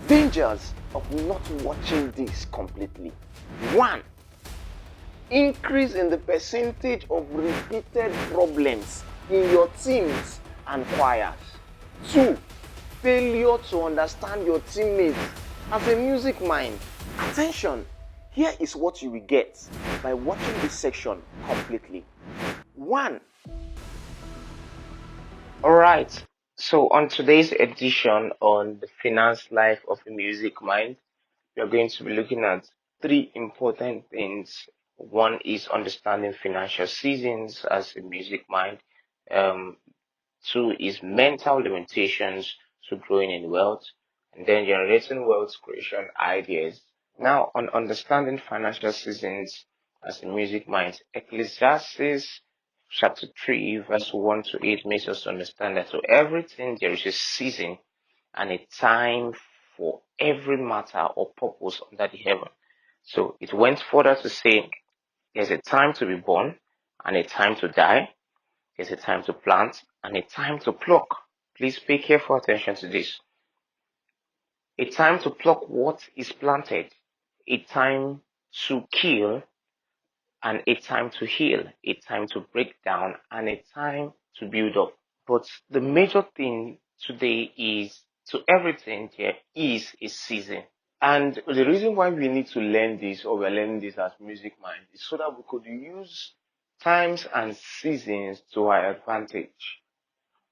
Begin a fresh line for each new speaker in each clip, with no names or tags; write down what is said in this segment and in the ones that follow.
Dangers of not watching this completely. 1. Increase in the percentage of repeated problems in your teams and choirs. 2. Failure to understand your teammates as a music mind. Attention! Here is what you will get by watching this section completely. 1.
Alright, so on today's edition on the finance life of a music mind, we are going to be looking at 3 important things. One is understanding financial seasons as a music mind. 2 is mental limitations to growing in wealth, and then generating wealth creation ideas. Now, on understanding financial seasons as a music mind, Ecclesiastes chapter 3, verse 1 to 8 makes us understand that to everything there is a season and a time for every matter or purpose under the heaven. So it went further to say there's a time to be born and a time to die. There's a time to plant and a time to pluck. Please pay careful attention to this. A time to pluck what is planted, a time to kill and a time to heal, a time to break down and a time to build up. But the major thing today is to everything there is a season. And the reason why we need to learn this, or we're learning this as music mind, is so that we could use times and seasons to our advantage.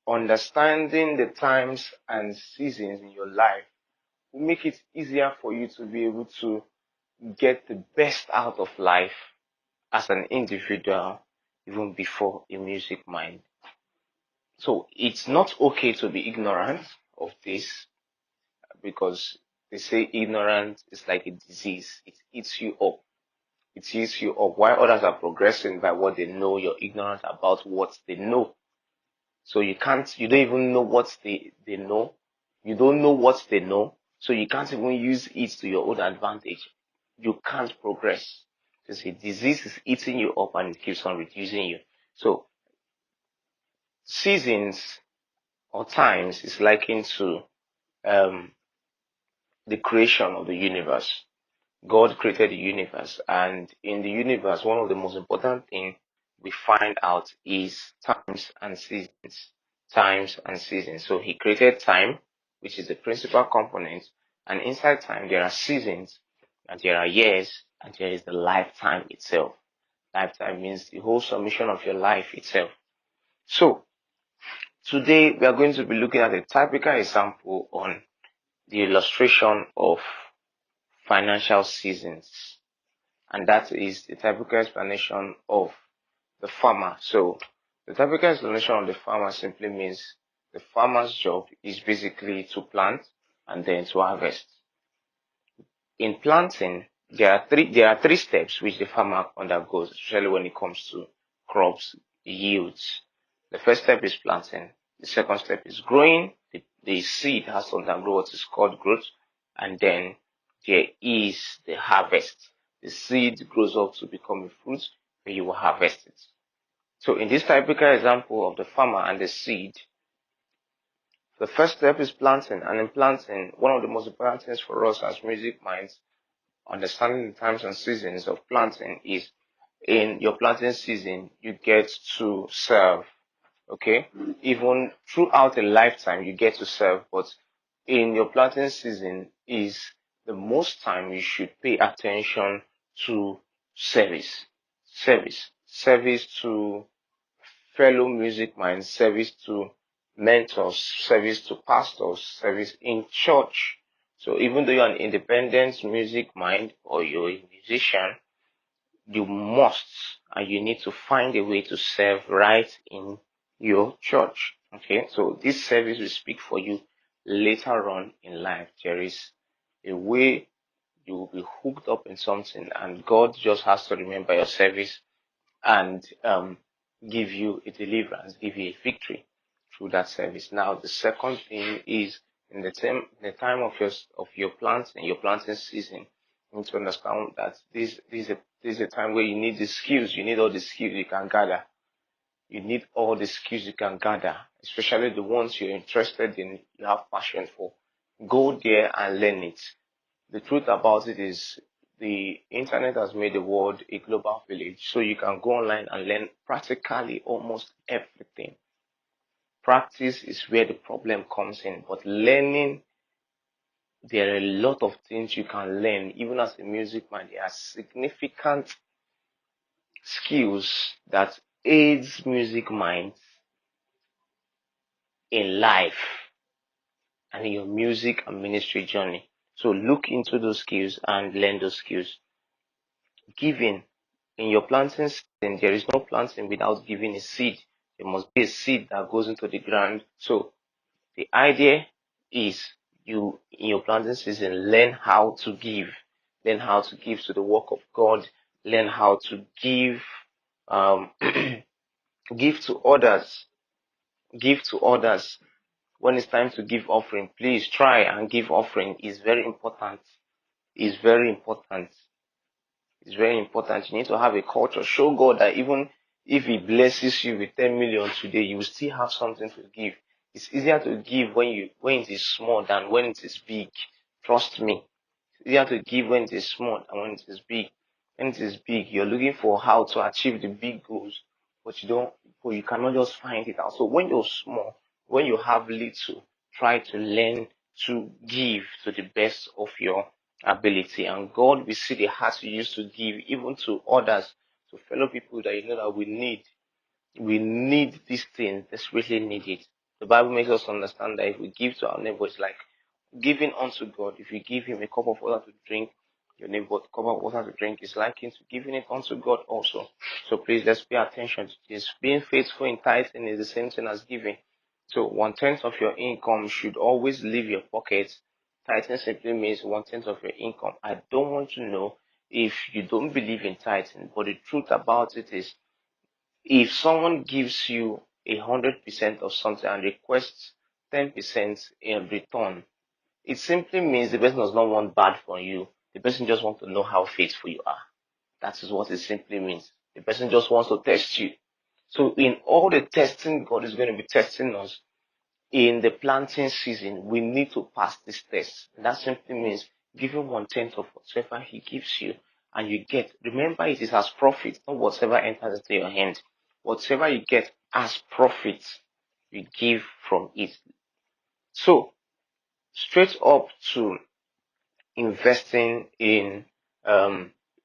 Understanding the times and seasons in your life will make it easier for you to be able to get the best out of life as an individual, even before a music mind. So it's not okay to be ignorant of this, because they say ignorance is like a disease. It eats you up. It eats you up. While others are progressing by what they know, you're ignorant about what they know. So you don't even know what they know. You don't know what they know. So you can't even use it to your own advantage. You can't progress. Because the disease is eating you up and it keeps on reducing you. So seasons or times is likened to the creation of the universe. God created the universe, and in the universe, one of the most important things we find out is times and seasons. Times and seasons. So he created time, which is the principal component, and inside time there are seasons, and there are years, and there is the lifetime itself. Lifetime means the whole summation of your life itself. So today we are going to be looking at a typical example on the illustration of financial seasons, and that is the typical explanation of the farmer. So the typical explanation of the farmer simply means the farmer's job is basically to plant and then to harvest. In planting, there are three steps which the farmer undergoes, especially when it comes to crops yields. The first step is planting. The second step is growing. The seed has to undergo what is called growth, and then there is the harvest. The seed grows up to become a fruit, and you will harvest it. So in this typical example of the farmer and the seed, the first step is planting. And in planting, one of the most important things for us as music minds, understanding the times and seasons of planting, is in your planting season, you get to serve. Okay? Even throughout a lifetime, you get to serve, but in your planting season is the most time you should pay attention to service. Service to fellow music minds, service to mentors, service to pastors, service in church. So even though you're an independent music mind or you're a musician, you must and you need to find a way to serve right in your church. Okay, so this service will speak for you later on in life. There is a way you will be hooked up in something, and God just has to remember your service and give you a deliverance, give you a victory through that service. Now, the second thing is in the time of your planting, your planting season, you need to understand that this is a time where you need the skills. You need all the skills you can gather. You need all the skills you can gather, especially the ones you're interested in, you have passion for. Go there and learn it. The truth about it is the internet has made the world a global village. So you can go online and learn practically almost everything. Practice is where the problem comes in, but learning, there are a lot of things you can learn. Even as a music man, there are significant skills that aids music minds in life and in your music and ministry journey. So look into those skills and learn those skills. Giving. In your planting season, there is no planting without giving a seed. There must be a seed that goes into the ground. So the idea is you, in your planting season, learn how to give. Learn how to give to the work of God. Learn how to give, give to others. Give to others. When it's time to give offering, please try and give offering. It's very important. It's very important. It's very important. You need to have a culture. Show God that even if He blesses you with 10 million today, you will still have something to give. It's easier to give when it is small than when it is big. Trust me. It's easier to give when it is small than when it is big. When it is big, you're looking for how to achieve the big goals, but you cannot just find it out. So when you're small, when you have little, try to learn to give to the best of your ability, and God will see the heart you used to give even to others, to fellow people that you know that we need these things, desperately need it. The Bible makes us understand that if we give to our neighbor, it's like giving unto God. If you give him a cup of water to drink, your neighbor a cup of water to drink is likened to giving it unto God also. So please, let's pay attention to this. Being faithful in tithing is the same thing as giving. So 1/10 of your income should always leave your pocket. Tithing simply means 1/10 of your income. I don't want to know if you don't believe in tithing, but the truth about it is, if someone gives you 100% of something and requests 10% in return, it simply means the person does not want bad for you. The person just wants to know how faithful you are. That is what it simply means. The person just wants to test you. So in all the testing God is going to be testing us, in the planting season, we need to pass this test. And that simply means giving 1/10 of whatever He gives you and you get. Remember, it is as profit, not whatever enters into your hand. Whatever you get as profit, you give from it. So, straight up to investing in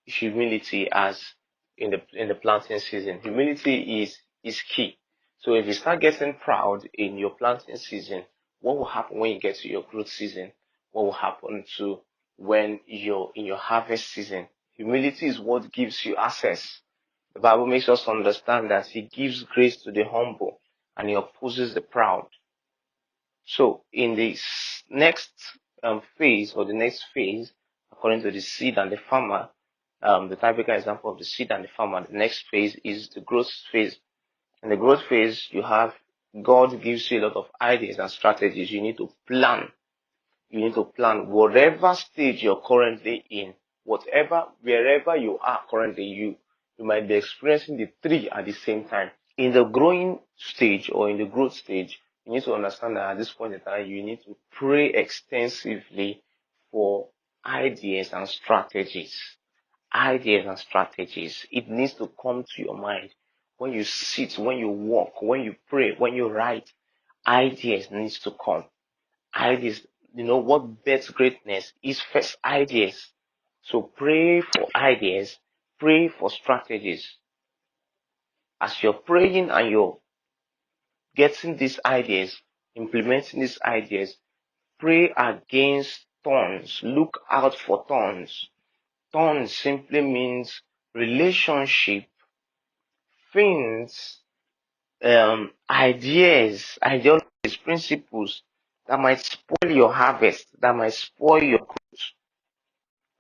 humility as in the planting season. Humility is key. So if you start getting proud in your planting season, what will happen when you get to your growth season? What will happen to when you're in your harvest season? Humility is what gives you access. The Bible makes us understand that He gives grace to the humble and He opposes the proud. So in this next phase, or the next phase, according to the seed and the farmer, the typical example of the seed and the farmer, the next phase is the growth phase. In the growth phase, you have God gives you a lot of ideas and strategies. You need to plan. You need to plan whatever stage you're currently in, wherever you are currently, you might be experiencing the three at the same time. In the growing stage or in the growth stage, you need to understand that at this point in time, you need to pray extensively for ideas and strategies. Ideas and strategies. It needs to come to your mind. When you sit, when you walk, when you pray, when you write, ideas needs to come. Ideas, what bets greatness is first ideas. So pray for ideas, pray for strategies. As you're praying and you're getting these ideas, implementing these ideas, pray against thorns. Look out for thorns. Thorns simply means relationship, things, ideologies, principles that might spoil your harvest, that might spoil your growth,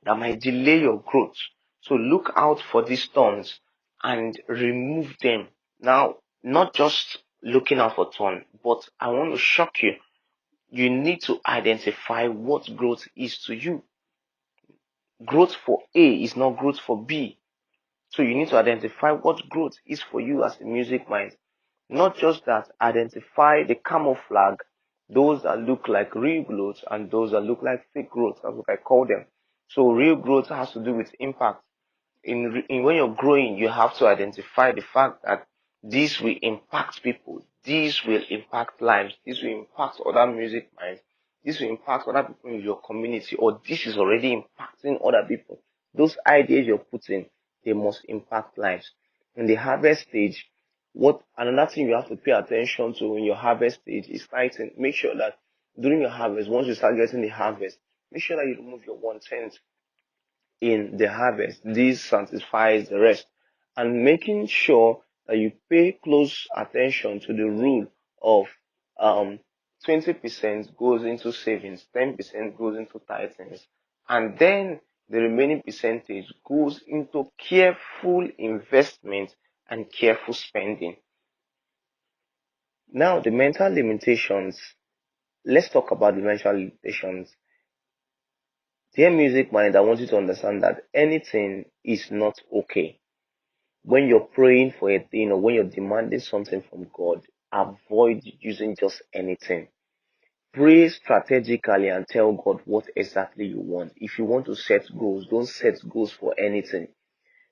that might delay your growth. So look out for these thorns and remove them. Now, not just looking out for thorns, but I want to shock you. You need to identify what growth is to you. Growth for A is not growth for B. So you need to identify what growth is for you as a music mind. Not just that, identify the camouflage those that look like real growth and those that look like fake growth. That's what I call them. So real growth has to do with impact. In when you're growing, you have to identify the fact that this will impact people, this will impact lives, this will impact other music minds, this will impact other people in your community, or this is already impacting other people. Those ideas you're putting, they must impact lives. In the harvest stage, what another thing you have to pay attention to in your harvest stage is tithing. Make sure that during your harvest, once you start getting the harvest, make sure that you remove your 1/10 in the harvest. This satisfies the rest. And making sure that you pay close attention to the rule of 20% goes into savings, 10% goes into tithes, and then the remaining percentage goes into careful investment and careful spending. Now, the mental limitations. Let's talk about the mental limitations. Dear music mind, I want you to understand that anything is not okay. When you're praying for a thing or when you're demanding something from God, avoid using just anything. Pray strategically and tell God what exactly you want. If you want to set goals, don't set goals for anything.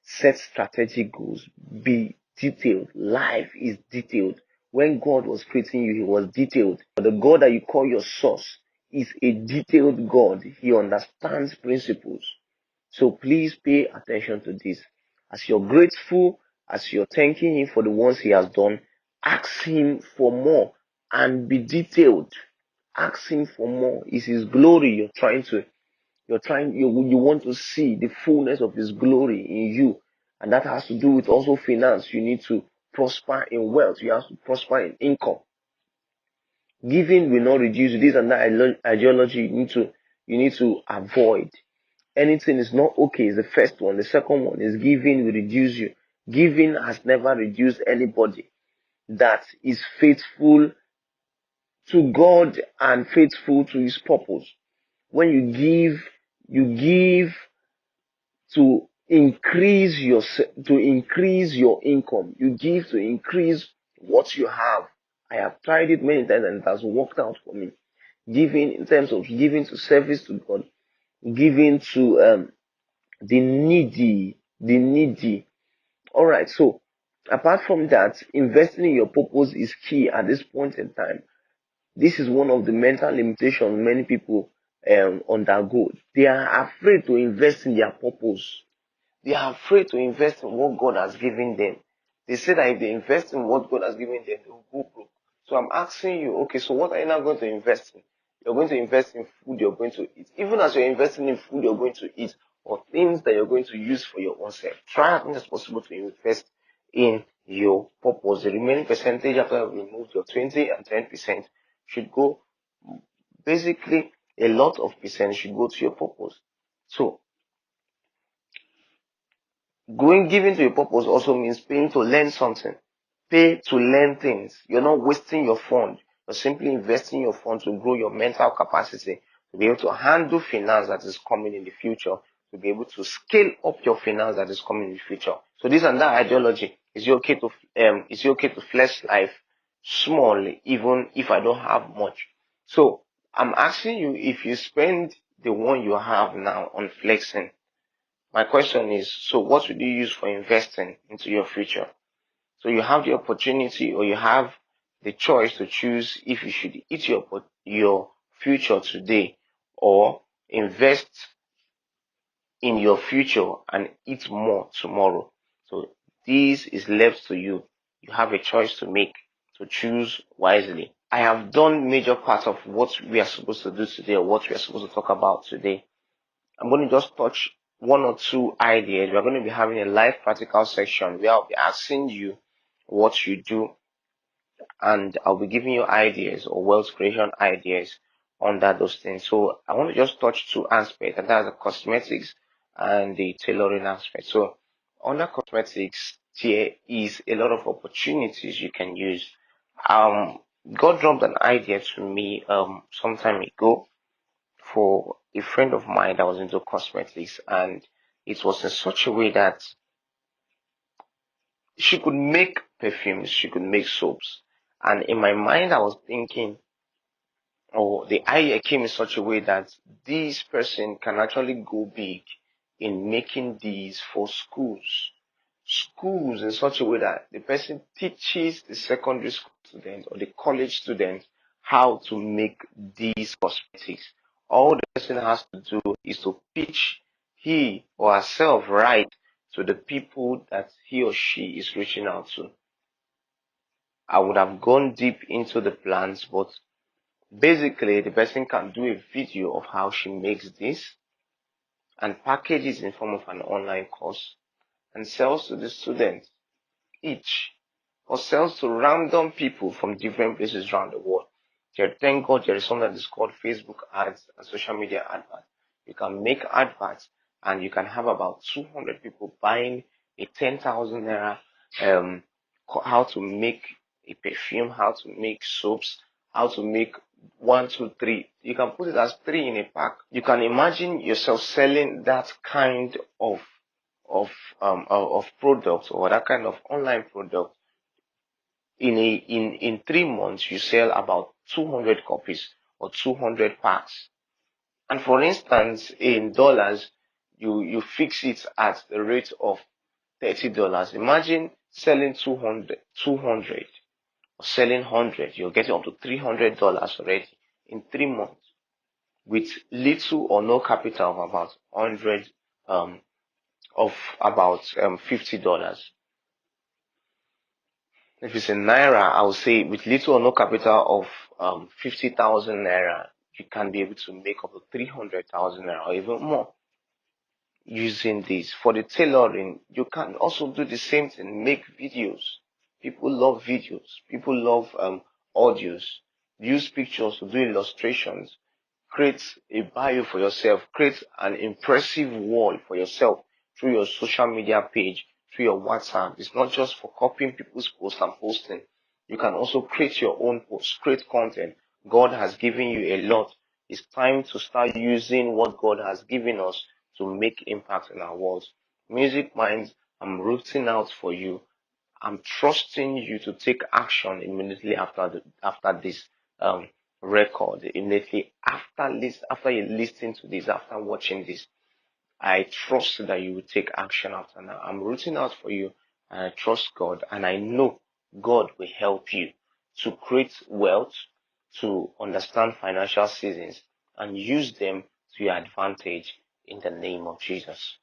Set strategic goals. Be detailed. Life is detailed. When God was creating you, He was detailed. The God that you call your source is a detailed God. He understands principles. So please pay attention to this. As you're grateful, as you're thanking Him for the ones He has done, ask Him for more and be detailed. Ask Him for more. It's His glory you want to see the fullness of His glory in you. And that has to do with also finance. You need to prosper in wealth. You have to prosper in income. Giving will not reduce you. This and that ideology you need to avoid. Anything is not okay is the first one. The second one is giving will reduce you. Giving has never reduced anybody that is faithful to God and faithful to His purpose. When you give to increase your income. You give to increase what you have. I have tried it many times and it has worked out for me. Giving in terms of giving to service to God, giving to the needy. All right. So apart from that, investing in your purpose is key at this point in time. This is one of the mental limitations many people undergo. They are afraid to invest in their purpose. They are afraid to invest in what God has given them. They say that if they invest in what God has given them, they will go broke. So I'm asking you, okay, so what are you now going to invest in? You're going to invest in food you're going to eat. Even as you're investing in food you're going to eat or things that you're going to use for your own self, try as much as possible to invest in your purpose. The remaining percentage after you remove your 20 and 10% should go, basically a lot of percent should go to your purpose. So giving to your purpose also means paying to learn something. Pay to learn things. You're not wasting your fund. You're simply investing your fund to grow your mental capacity, to be able to handle finance that is coming in the future, to be able to scale up your finance that is coming in the future. So this and that ideology, is it okay to flex life small even if I don't have much? So I'm asking you, if you spend the one you have now on flexing, my question is, so what would you use for investing into your future? So you have the opportunity or you have the choice to choose if you should eat your future today or invest in your future and eat more tomorrow. So this is left to you. You have a choice to make, to choose wisely. I have done major parts of what we are supposed to do today or what we are supposed to talk about today. I'm going to just touch one or two ideas. We're going to be having a live practical section where I'll be asking you what you do and I'll be giving you ideas or wealth creation ideas under those things. So I want to just touch two aspects, and that's the cosmetics and the tailoring aspect. So under cosmetics, there is a lot of opportunities you can use. God dropped an idea to me some time ago for a friend of mine that was into cosmetics, and it was in such a way that she could make perfumes, she could make soaps. And in my mind, I was thinking, or the idea came in such a way that this person can actually go big in making these for schools in such a way that the person teaches the secondary school student or the college student how to make these cosmetics. All the person has to do is to pitch he or herself right to the people that he or she is reaching out to. I would have gone deep into the plans, but basically the person can do a video of how she makes this and package it in form of an online course and sells to the student each, or sells to random people from different places around the world. Thank God there is something that is called Facebook ads and social media adverts. You can make adverts and you can have about 200 people buying a 10,000 naira, um, how to make a perfume, how to make soaps, how to make one, two, three. You can put it as three in a pack. You can imagine yourself selling that kind of of product or that kind of online product. In 3 months you sell about 200 copies or 200 packs. And for instance, in dollars, you fix it at the rate of $30. Imagine selling 200 or selling 100, you're getting up to $300 already in 3 months with little or no capital of about 100 of about $50. If it's in naira, I would say with little or no capital of 50,000 naira, you can be able to make up to 300,000 naira or even more using this. For the tailoring, you can also do the same thing, make videos. People love videos. People love audios. Use pictures to do illustrations. Create a bio for yourself. Create an impressive wall for yourself through your social media page, through your WhatsApp. It's not just for copying people's posts and posting. You can also create your own posts, create content. God has given you a lot. It's time to start using what God has given us to make impact in our world. Music Minds, I'm rooting out for you. I'm trusting you to take action immediately after this um record, immediately after you listen to this, after watching this. I trust that you will take action after now. I'm rooting out for you and I trust God and I know God will help you to create wealth, to understand financial seasons and use them to your advantage in the name of Jesus.